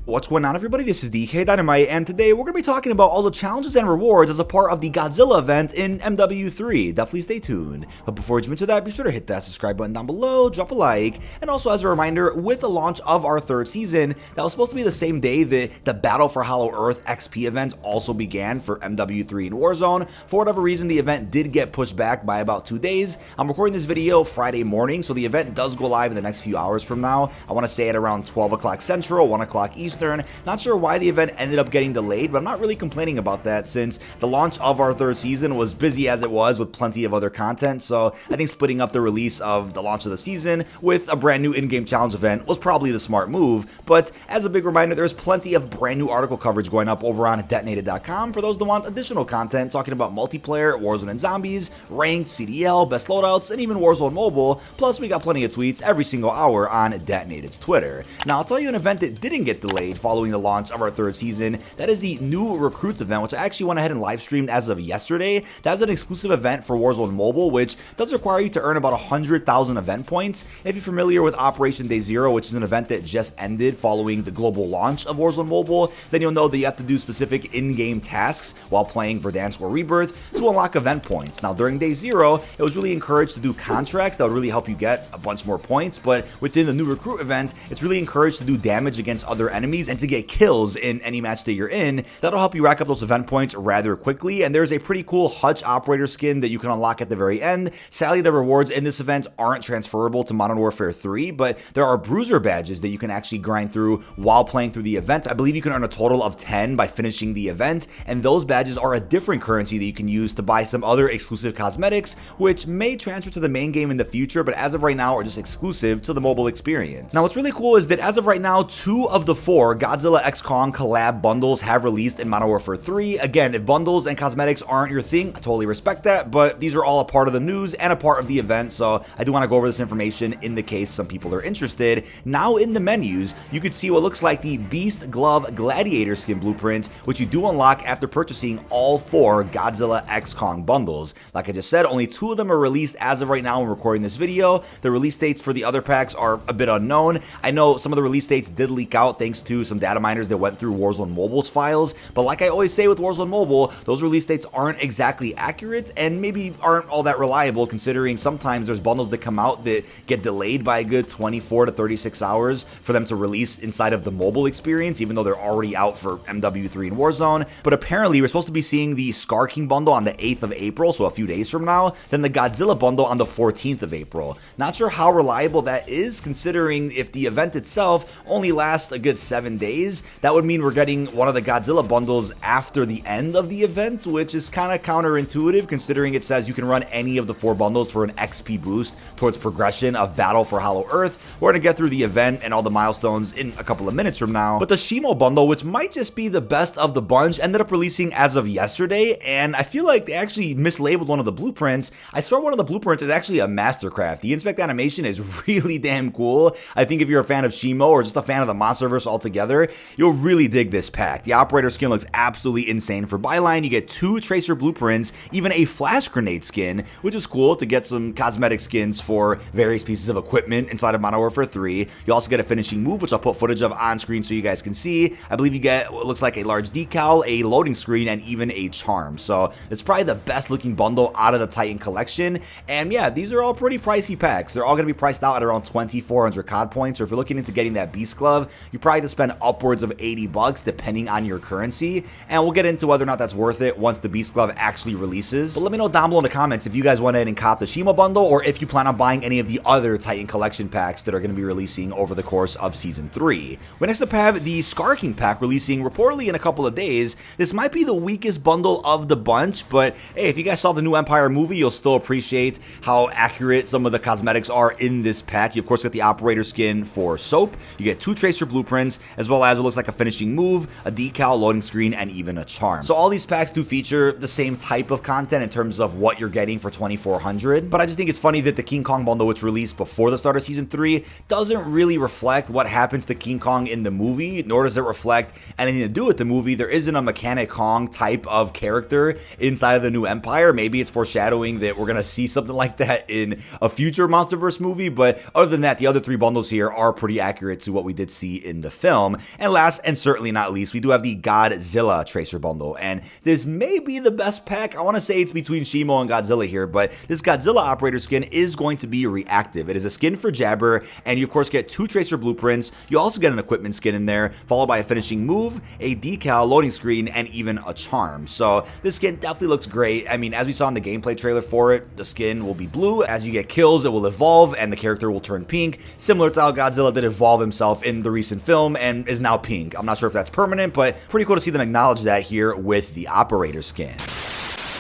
What's going on, everybody? This is dkdynamite, and today we're going to be talking about all the challenges and rewards as a part of the Godzilla event in MW3. Definitely stay tuned. But before we jump into that, be sure to hit that subscribe button down below, drop a like, and also as a reminder, with the launch of our third season, that was supposed to be the same day that the Battle for Hollow Earth XP event also began for MW3 and Warzone. For whatever reason, the event did get pushed back by about 2 days. I'm recording this video Friday morning, so the event does go live in the next few hours from now. I want to say at around 12 o'clock Central, 1 o'clock Eastern. Not sure why the event ended up getting delayed, but I'm not really complaining about that since the launch of our third season was busy as it was with plenty of other content. So I think splitting up the release of the launch of the season with a brand new in-game challenge event was probably the smart move. But as a big reminder, there's plenty of brand new article coverage going up over on dkdynamite.com for those that want additional content talking about multiplayer, Warzone and Zombies, ranked, CDL, best loadouts, and even Warzone Mobile. Plus, we got plenty of tweets every single hour on Detonated's Twitter. Now, I'll tell you an event that didn't get delayed following the launch of our third season. That is the new Recruits event, which I actually went ahead and live streamed as of yesterday. That's an exclusive event for Warzone Mobile, which does require you to earn about 100,000 event points. If you're familiar with Operation Day Zero, which is an event that just ended following the global launch of Warzone Mobile, then you'll know that you have to do specific in-game tasks while playing Verdansk or Rebirth to unlock event points. Now, during Day Zero, it was really encouraged to do contracts that would really help you get a bunch more points, but within the new Recruit event, it's really encouraged to do damage against other enemies and to get kills in any match that you're in. That'll help you rack up those event points rather quickly, and there's a pretty cool Hutch operator skin that you can unlock at the very end. Sadly, the rewards in this event aren't transferable to Modern Warfare 3, but there are bruiser badges that you can actually grind through while playing through the event. I believe you can earn a total of 10 by finishing the event, and those badges are a different currency that you can use to buy some other exclusive cosmetics, which may transfer to the main game in the future, but as of right now are just exclusive to the mobile experience. Now, what's really cool is that as of right now, 2 of the 4 Godzilla x Kong collab bundles have released in Modern Warfare 3. Again, if bundles and cosmetics aren't your thing, I totally respect that, but these are all a part of the news and a part of the event, so I do want to go over this information in the case some people are interested. Now in the menus, you could see what looks like the Beast Glove Gladiator skin blueprint, which you do unlock after purchasing all 4 Godzilla x Kong bundles. Like I just said, only 2 of them are released as of right now when recording this video. The release dates for the other packs are a bit unknown. I know some of the release dates did leak out thanks to some data miners that went through Warzone Mobile's files, but like I always say with Warzone Mobile, those release dates aren't exactly accurate and maybe aren't all that reliable, considering sometimes there's bundles that come out that get delayed by a good 24 to 36 hours for them to release inside of the mobile experience, even though they're already out for MW3 and Warzone. But apparently we're supposed to be seeing the Skar King bundle on the 8th of April, so a few days from now, then the Godzilla bundle on the 14th of April. Not sure how reliable that is, considering if the event itself only lasts a good 7 days, that would mean we're getting one of the Godzilla bundles after the end of the event, which is kind of counterintuitive considering it says you can run any of the 4 bundles for an XP boost towards progression of Battle for Hollow Earth. We're going to get through the event and all the milestones in a couple of minutes from now. But the Shimo bundle, which might just be the best of the bunch, ended up releasing as of yesterday, and I feel like they actually mislabeled one of the blueprints. I swear one of the blueprints is actually a mastercraft. The inspect animation is really damn cool. I think if you're a fan of Shimo or just a fan of the Monsterverse altogether, you'll really dig this pack. The operator skin looks absolutely insane for Byline. You get 2 tracer blueprints, even a flash grenade skin, which is cool to get some cosmetic skins for various pieces of equipment inside of Modern Warfare 3. You also get a finishing move, which I'll put footage of on screen so you guys can see. I believe you get what looks like a large decal, a loading screen, and even a charm. So it's probably the best looking bundle out of the Titan collection. And yeah, these are all pretty pricey packs. They're all going to be priced out at around 2,400 COD points. Or if you're looking into getting that Beast Glove, you probably have to spend upwards of $80 depending on your currency, and we'll get into whether or not that's worth it once the Beast Glove actually releases. But let me know down below in the comments if you guys went ahead and copped the Shimo bundle, or if you plan on buying any of the other Titan collection packs that are going to be releasing over the course of Season 3. We next up have the Skar King pack releasing reportedly in a couple of days. This might be the weakest bundle of the bunch, but hey, if you guys saw the new Empire movie, you'll still appreciate how accurate some of the cosmetics are in this pack. You of course get the operator skin for Soap, you get 2 tracer blueprints, as well as what looks like a finishing move, a decal, loading screen, and even a charm. So all these packs do feature the same type of content in terms of what you're getting for 2,400, but I just think it's funny that the King Kong bundle, which released before the start of Season 3, doesn't really reflect what happens to King Kong in the movie, nor does it reflect anything to do with the movie. There isn't a Mechanic Kong type of character inside of the new Empire. Maybe it's foreshadowing that we're going to see something like that in a future Monsterverse movie, but other than that, the other 3 bundles here are pretty accurate to what we did see in the film. film. And last and certainly not least, we do have the Godzilla Tracer Bundle, and this may be the best pack. I want to say it's between Shimo and Godzilla here, but this Godzilla operator skin is going to be reactive. It is a skin for Jabber, and you of course get 2 Tracer blueprints. You also get an equipment skin in there, followed by a finishing move, a decal, loading screen, and even a charm. So this skin definitely looks great. I mean, as we saw in the gameplay trailer for it, the skin will be blue. As you get kills, it will evolve, and the character will turn pink, similar to how Godzilla did evolve himself in the recent film and is now pink. I'm not sure if that's permanent, but pretty cool to see them acknowledge that here with the operator skin.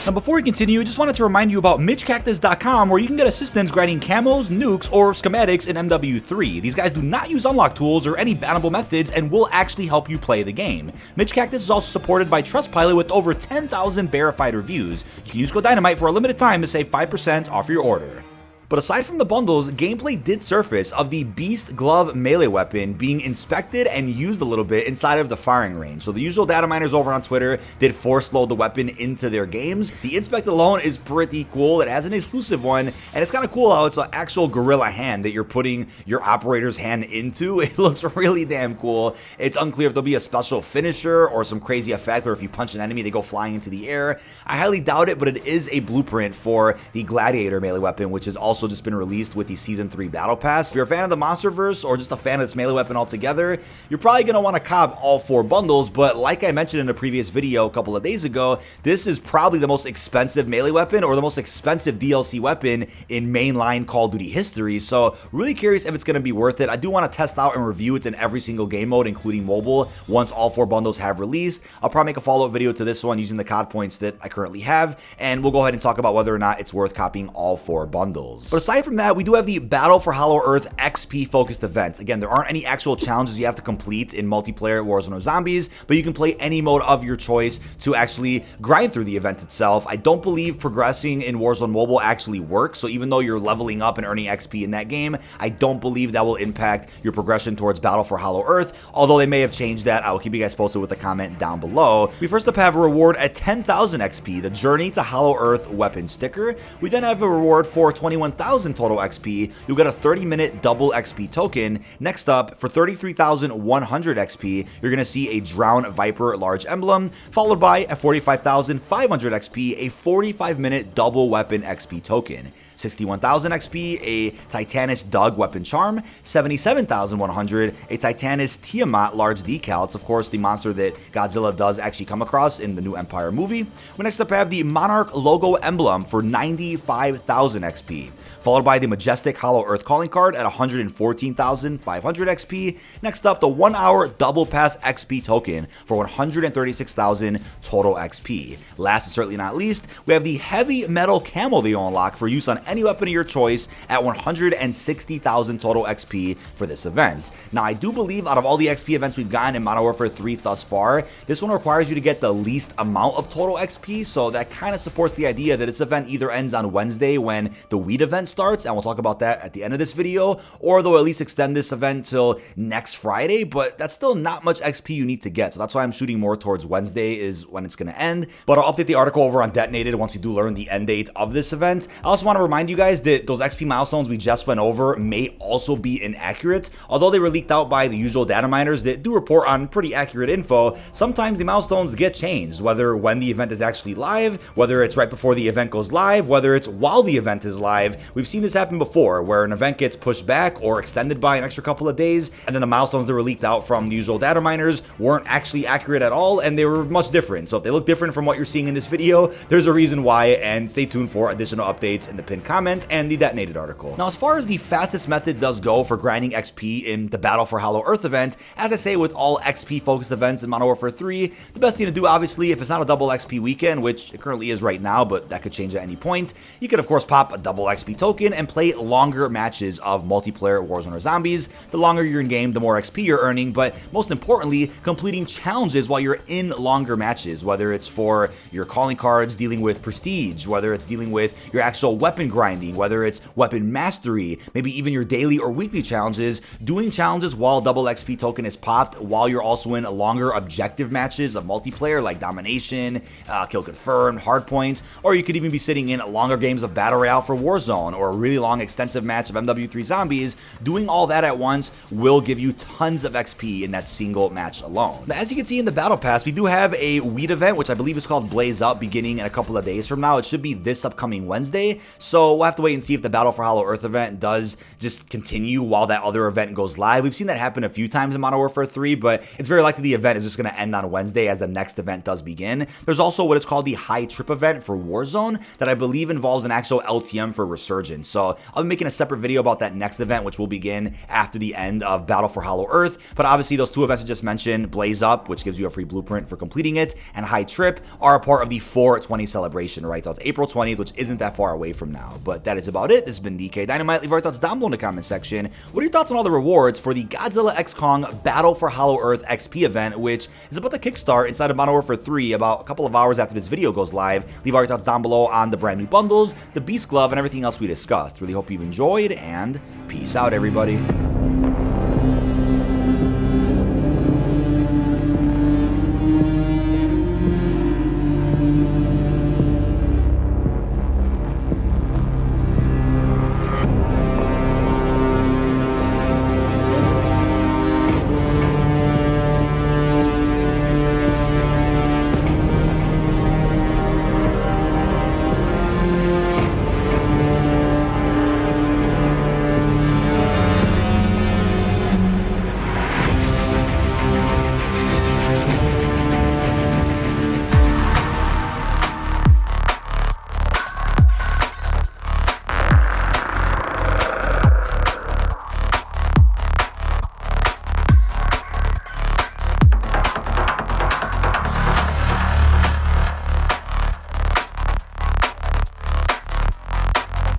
Now, before we continue, I just wanted to remind you about MitchCactus.com, where you can get assistance grinding camos, nukes, or schematics in MW3. These guys do not use unlock tools or any bannable methods and will actually help you play the game. Mitch Cactus is also supported by Trustpilot with over 10,000 verified reviews. You can use code Dynamite for a limited time to save 5% off your order. But aside from the bundles, gameplay did surface of the B.E.A.S.T glove melee weapon being inspected and used a little bit inside of the firing range. So the usual data miners over on Twitter did force load the weapon into their games. The inspect alone is pretty cool. It has an exclusive one, and it's kind of cool how it's an actual gorilla hand that you're putting your operator's hand into. It looks really damn cool. It's unclear if there'll be a special finisher or some crazy effect, or if you punch an enemy, they go flying into the air. I highly doubt it, but it is a blueprint for the Gladiator melee weapon, which is also just been released with the Season 3 Battle Pass. If you're a fan of the Monsterverse or just a fan of this melee weapon altogether, you're probably going to want to cop all 4 bundles, but like I mentioned in a previous video a couple of days ago, this is probably the most expensive melee weapon or the most expensive DLC weapon in mainline Call of Duty history, so really curious if it's going to be worth it. I do want to test out and review it in every single game mode, including mobile, once all 4 bundles have released. I'll probably make a follow-up video to this one using the COD points that I currently have, and we'll go ahead and talk about whether or not it's worth copying all 4 bundles. But aside from that, we do have the Battle for Hollow Earth XP focused event. Again, there aren't any actual challenges you have to complete in multiplayer Warzone or Zombies, but you can play any mode of your choice to actually grind through the event itself. I don't believe progressing in Warzone Mobile actually works, so even though you're leveling up and earning XP in that game, I don't believe that will impact your progression towards Battle for Hollow Earth, although they may have changed that. I will keep you guys posted with a comment down below. We first up have a reward at 10,000 XP, the Journey to Hollow Earth weapon sticker. We then have a reward for 21,000 total XP. You'll get a 30-minute double XP token. Next up, for 33,100 XP, you're going to see a Drowned Viper large emblem, followed by a 45,500 XP, a 45-minute double weapon XP token. 61,000 XP, a Titanus Dug weapon charm, 77,100, a Titanus Tiamat large decal. It's of course the monster that Godzilla does actually come across in the new Empire movie. We next up have the Monarch logo emblem for 95,000 XP, followed by the Majestic Hollow Earth calling card at 114,500 XP. Next up, the 1-hour double pass XP token for 136,000 total XP. Last and certainly not least, we have the heavy metal camo that you unlock for use on any weapon of your choice at 160,000 total XP for this event. Now, I do believe out of all the XP events we've gotten in Modern Warfare 3 thus far, this one requires you to get the least amount of total XP, so that kind of supports the idea that this event either ends on Wednesday when the Weed event starts, and we'll talk about that at the end of this video, or they'll at least extend this event till next Friday, but that's still not much XP you need to get, so that's why I'm shooting more towards Wednesday is when it's going to end. But I'll update the article over on Detonated once we do learn the end date of this event. I also want to remind you guys that those XP milestones we just went over may also be inaccurate. Although they were leaked out by the usual data miners that do report on pretty accurate info, sometimes the milestones get changed, whether when the event is actually live, whether it's right before the event goes live, whether it's while the event is live. We've seen this happen before, where an event gets pushed back or extended by an extra couple of days, and then the milestones that were leaked out from the usual data miners weren't actually accurate at all, and they were much different. So if they look different from what you're seeing in this video, there's a reason why, and stay tuned for additional updates in the pinned comment and the Detonated article. Now, as far as the fastest method does go for grinding XP in the Battle for Hollow Earth event, as I say with all XP focused events in Modern Warfare 3, the best thing to do, obviously, if it's not a double XP weekend, which it currently is right now, but that could change at any point, you could of course pop a double XP token and play longer matches of multiplayer Warzone or Zombies. The longer you're in game, the more XP you're earning, but most importantly, completing challenges while you're in longer matches, whether it's for your calling cards dealing with prestige, whether it's dealing with your actual weapon grinding, whether it's weapon mastery, maybe even your daily or weekly challenges. Doing challenges while double XP token is popped while you're also in longer objective matches of multiplayer like domination, kill confirmed, hardpoint, or you could even be sitting in longer games of battle royale for Warzone Warzone or a really long extensive match of MW3 zombies, doing all that at once will give you tons of XP in that single match alone. Now, as you can see in the battle pass, we do have a weed event, which I believe is called Blaze Up, beginning in a couple of days from now. It should be this upcoming Wednesday, so we'll have to wait and see if the Battle for Hollow Earth event does just continue while that other event goes live. We've seen that happen a few times in Modern Warfare 3, but it's very likely the event is just going to end on Wednesday as the next event does begin. There's also what is called the High Trip event for Warzone that I believe involves an actual LTM for Resurgence, so I'll be making a separate video about that next event, which will begin after the end of Battle for Hollow Earth. But obviously those two events I just mentioned, Blaze Up, which gives you a free blueprint for completing it, and High Trip are a part of the 420 celebration, right? So it's April 20th, which isn't that far away from now. But that is about it. This has been dkdynamite. Leave your thoughts down below in the comment section. What are your thoughts on all the rewards for the Godzilla x Kong Battle for Hollow Earth XP event, which is about to kickstart inside of Modern Warfare 3 about a couple of hours after this video goes live? Leave all your thoughts down below on the brand new bundles, the Beast Glove, and everything else we discussed. Really hope you've enjoyed, and peace out, everybody.